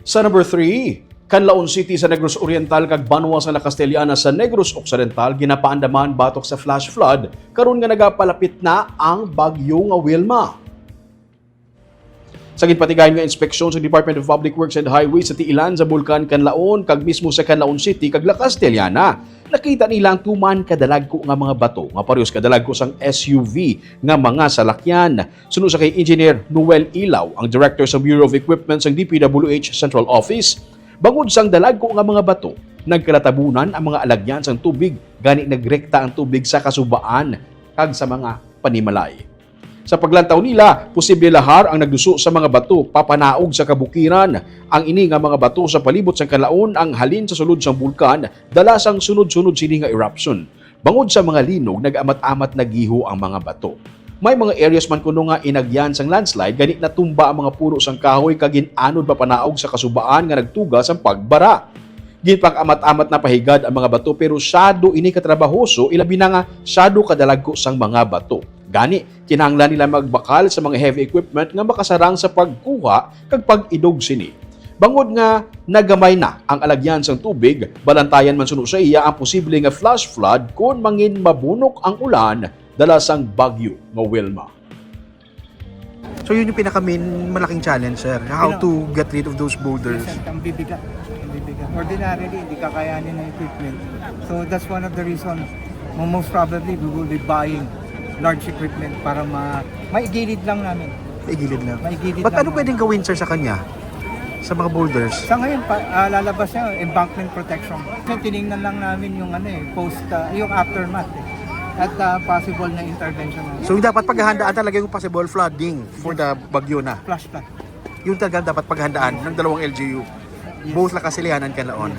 Sa number 3, Canlaon City sa Negros Oriental kag Banwa sa La Castellana sa Negros Occidental ginapaandaman batok sa flash flood karon nga nagapalapit na ang bagyo nga Wilma. Sa ginpatigayon nga inspeksyon sa Department of Public Works and Highways sa tiilan sa Bulkan Canlaon kag mismo sa Canlaon City kag La Castellana, nakita nilang tuman kadalagko nga mga bato nga parehas kadalagko sang SUV nga mga salakyan. Sunod sa kay Engineer Noel Ilaw, ang Director sa Bureau of Equipment sa DPWH Central Office, bangod sang dalagko nga mga bato, nagkalatabunan ang mga alagyan sang tubig gani nagrekta ang tubig sa kasubaan kag sa mga panimalay. Sa paglantaw nila, posible lahar ang nagduso sa mga bato papanaog sa kabukiran. Ang ini nga mga bato sa palibot sa Canlaon ang halin sa sulod sang bulkan dala sang sunod-sunod sini nga eruption. Bangod sa mga linog, nag-amat-amat nagiho ang mga bato. May mga areas man kuno nga inagyan sang landslide gani natumba ang mga puno sang kahoy kag gin-anod papanaog sa kasubaan nga nagtuga sang pagbara. Ginpang amat-amat na pahigad ang mga bato pero syado ini katrabahoso ilabi na nga syado kadalagko sang mga bato. Gani, kinahanglan nila magbakal sa mga heavy equipment nga makasarang sa pagkuha kag pag-idog sini. Bangod nga nagamay na ang alagyan sang tubig, balantayan man suno sa iya ang posible nga flash flood kung mangin mabunok ang ulan dala sang bagyo nga Wilma. So yun yung pinaka-main malaking challenge, sir. How to get rid of those boulders. Ang bibigat. Ordinarily, hindi kakayanin ng equipment. So that's one of the reasons most probably we will be buying large equipment para maigilid lang namin. Igilid na. Maigilid But lang ano pwedeng gawin, sir, sa kanya? Sa mga boulders? Sa ngayon, lalabas niya embankment protection. Kasi tiningnan lang namin yung yung aftermath at possible na intervention. So yung dapat paghahandaan talaga yung possible flooding for the bagyo na. Flash flood. Yung talaga dapat paghandaan ng dalawang LGU. Both La Castellana and Canlaon.